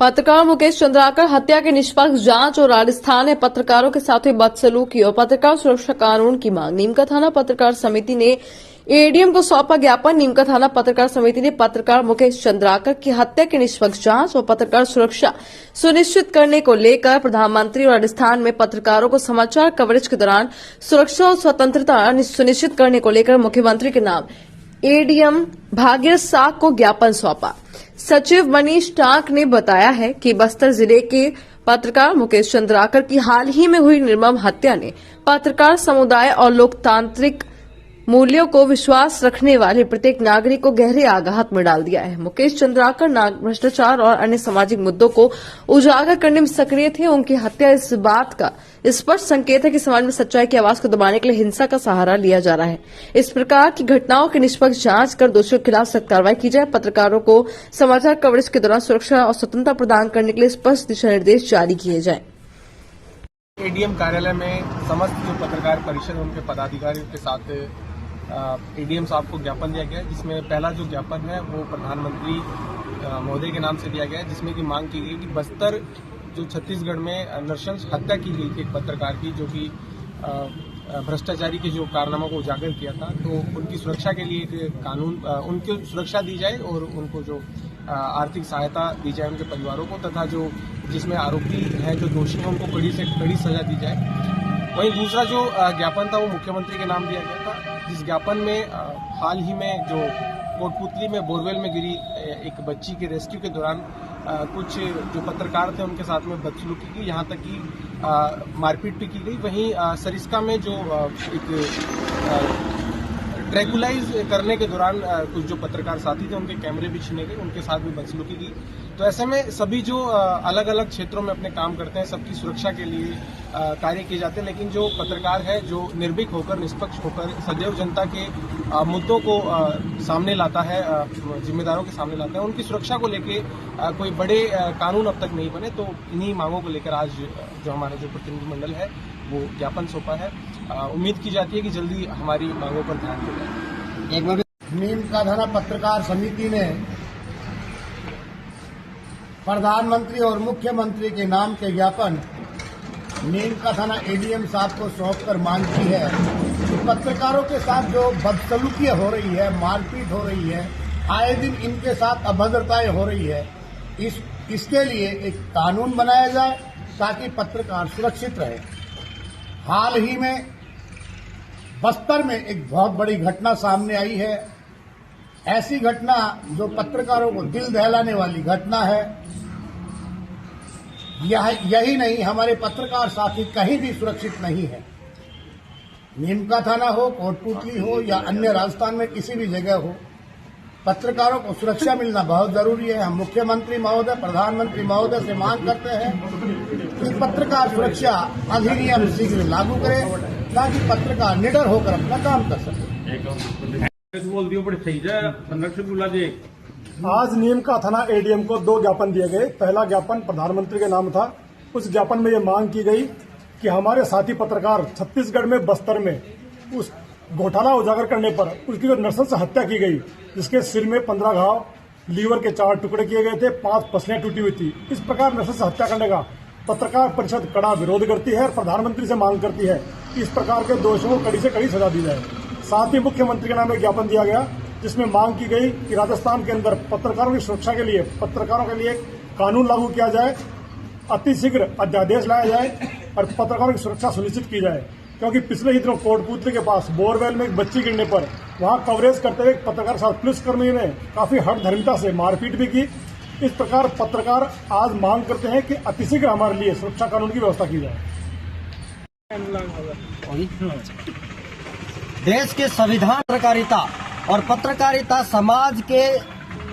पत्रकार मुकेश चंद्राकर हत्या की निष्पक्ष जांच और राजस्थान में पत्रकारों के साथ हुई बदसलूकी और पत्रकार सुरक्षा कानून की मांग। नीमका थाना पत्रकार समिति ने एडीएम को सौंपा ज्ञापन। नीमका थाना पत्रकार समिति ने पत्रकार मुकेश चंद्राकर की हत्या की निष्पक्ष जांच और पत्रकार सुरक्षा सुनिश्चित करने को लेकर प्रधानमंत्री और राजस्थान में पत्रकारों को समाचार कवरेज के दौरान सुरक्षा और स्वतंत्रता सुनिश्चित करने को लेकर मुख्यमंत्री के नाम एडीएम भागीरथ साख को ज्ञापन सौंपा। सचिव मनीष टांक ने बताया है कि बस्तर जिले के पत्रकार मुकेश चंद्राकर की हाल ही में हुई निर्मम हत्या ने पत्रकार समुदाय और लोकतांत्रिक मूल्यों को विश्वास रखने वाले प्रत्येक नागरिक को गहरे आघात में डाल दिया है। मुकेश चंद्राकर भ्रष्टाचार और अन्य सामाजिक मुद्दों को उजागर करने में सक्रिय थे। उनकी हत्या इस बात का स्पष्ट संकेत है कि समाज में सच्चाई की आवाज को दबाने के लिए हिंसा का सहारा लिया जा रहा है। इस प्रकार की घटनाओं की निष्पक्ष जांच कर दोषियों के खिलाफ सख्त कार्रवाई की जाए। पत्रकारों को समाचार कवरेज के दौरान सुरक्षा और स्वतंत्रता प्रदान करने के लिए स्पष्ट दिशा निर्देश जारी किए जाए। एडीएम कार्यालय में समस्त जो पत्रकार परिषद उनके पदाधिकारियों के साथ एडीएम साहब को ज्ञापन दिया गया, जिसमें पहला जो ज्ञापन है वो प्रधानमंत्री महोदय के नाम से दिया गया है, जिसमें की मांग की गई कि बस्तर जो छत्तीसगढ़ में नृशंस हत्या की गई थी एक पत्रकार की, जो कि भ्रष्टाचारी के जो कारनामों को उजागर किया था, तो उनकी सुरक्षा के लिए एक कानून, उनको सुरक्षा दी जाए और उनको जो आर्थिक सहायता दी जाए उनके परिवारों को, तथा जो जिसमें आरोपी है जो दोषी है उनको कड़ी से कड़ी सजा दी जाए। वहीं दूसरा जो ज्ञापन था वो मुख्यमंत्री के नाम दिया गया था, जिस ज्ञापन में हाल ही में जो कोटपुतली में बोरवेल में गिरी एक बच्ची के रेस्क्यू के दौरान कुछ जो पत्रकार थे उनके साथ में बदसलूकी की, यहाँ तक कि मारपीट भी की गई। वहीं सरिस्का में जो एक ट्रैकुलाइज करने के दौरान कुछ जो पत्रकार साथी थे उनके कैमरे भी छीने गए, उनके साथ भी बदसलूकी की। तो ऐसे में सभी जो अलग अलग क्षेत्रों में अपने काम करते हैं सबकी सुरक्षा के लिए कार्य किए जाते हैं, लेकिन जो पत्रकार है जो निर्भीक होकर निष्पक्ष होकर सदैव जनता के मुद्दों को सामने लाता है, जिम्मेदारों के सामने लाता है, उनकी सुरक्षा को लेके कोई बड़े कानून अब तक नहीं बने। तो इन्हीं मांगों को लेकर आज जो हमारा जो प्रतिनिधिमंडल है वो ज्ञापन सौंपा है। उम्मीद की जाती है कि जल्दी हमारी मांगों पर ध्यान दिया जाए। नीमका थाना पत्रकार समिति ने प्रधानमंत्री और मुख्यमंत्री के नाम के ज्ञापन नीमका थाना एडीएम साहब को सौंपकर मांग की है कि पत्रकारों के साथ जो बदसलूकी हो रही है, मारपीट हो रही है, आए दिन इनके साथ अभद्रताएं हो रही है, इसके लिए एक कानून बनाया जाए ताकि पत्रकार सुरक्षित रहे। हाल ही में बस्तर में एक बहुत बड़ी घटना सामने आई है। ऐसी घटना जो पत्रकारों को दिल दहलाने वाली घटना है। यही नहीं, हमारे पत्रकार साथी कहीं भी सुरक्षित नहीं है। नीमका थाना हो, कोटपुतली हो या अन्य राजस्थान में किसी भी जगह हो, पत्रकारों को सुरक्षा मिलना बहुत जरूरी है। हम मुख्यमंत्री महोदय, प्रधानमंत्री महोदय से मांग करते हैं कि पत्रकार सुरक्षा अधिनियम शीघ्र लागू करें ताकि पत्रकार निडर होकर अपना काम कर सके। आज नीमका थाना एडीएम को 2 ज्ञापन दिए गए। पहला ज्ञापन प्रधानमंत्री के नाम था। उस ज्ञापन में ये मांग की गई कि हमारे साथी पत्रकार छत्तीसगढ़ में बस्तर में उस घोटाला उजागर करने पर उसकी जो नृशंस हत्या की गई, जिसके सिर में 15 घाव, लीवर के 4 टुकड़े किए गए थे, 5 पसलियां टूटी हुई थी। इस प्रकार नृशंस हत्या करने का पत्रकार परिषद कड़ा विरोध करती है और प्रधानमंत्री से मांग करती है कि इस प्रकार के दोषियों को कड़ी से कड़ी सजा दी जाए। साथ ही मुख्यमंत्री के नाम एक ज्ञापन दिया गया जिसमें मांग की गई कि राजस्थान के अंदर पत्रकारों की सुरक्षा के लिए पत्रकारों के लिए कानून लागू किया जाए, अतिशीघ्र अध्यादेश लाया जाए और पत्रकारों की सुरक्षा सुनिश्चित की जाए। क्योंकि पिछले ही दिनों कोटपुतली के पास बोरवेल में एक बच्ची गिरने पर वहां कवरेज करते हुए पत्रकार साथ पुलिसकर्मी ने काफी हठधर्मिता से मारपीट भी की। इस प्रकार पत्रकार आज मांग करते हैं कि अतिशीघ्र हमारे लिए सुरक्षा कानून की व्यवस्था की जाए। देश के संविधान पत्रकारिता और पत्रकारिता समाज के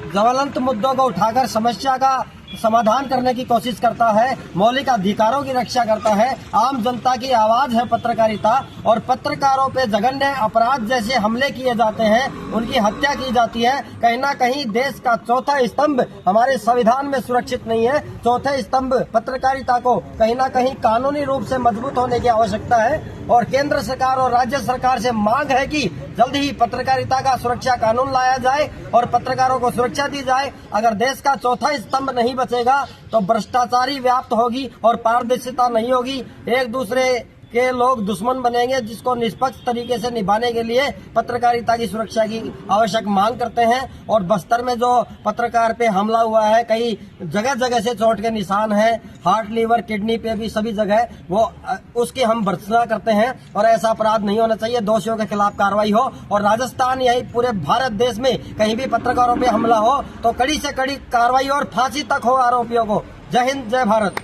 ज्वलंत मुद्दों को उठाकर समस्या का समाधान करने की कोशिश करता है, मौलिक अधिकारों की रक्षा करता है। आम जनता की आवाज है पत्रकारिता, और पत्रकारों पे जघन्य अपराध जैसे हमले किए जाते हैं, उनकी हत्या की जाती है। कहीं ना कहीं देश का चौथा स्तंभ हमारे संविधान में सुरक्षित नहीं है। चौथे स्तंभ पत्रकारिता को कहीं ना कहीं कानूनी रूप से मजबूत होने की आवश्यकता है। और केंद्र सरकार और राज्य सरकार से मांग है कि जल्द ही पत्रकारिता का सुरक्षा कानून लाया जाए और पत्रकारों को सुरक्षा दी जाए। अगर देश का चौथा स्तंभ नहीं बचेगा तो भ्रष्टाचारी व्याप्त होगी और पारदर्शिता नहीं होगी। एक दूसरे के लोग दुश्मन बनेंगे, जिसको निष्पक्ष तरीके से निभाने के लिए पत्रकारिता की सुरक्षा की आवश्यक मांग करते हैं। और बस्तर में जो पत्रकार पे हमला हुआ है, कई जगह जगह से चोट के निशान हैं, हार्ट, लीवर, किडनी पे भी सभी जगह, वो उसकी हम भर्त्सना करते हैं और ऐसा अपराध नहीं होना चाहिए। दोषियों के खिलाफ कार्रवाई हो और राजस्थान यही पूरे भारत देश में कहीं भी पत्रकारों पे हमला हो तो कड़ी से कड़ी कार्रवाई और फांसी तक हो आरोपियों को। जय हिंद, जय भारत।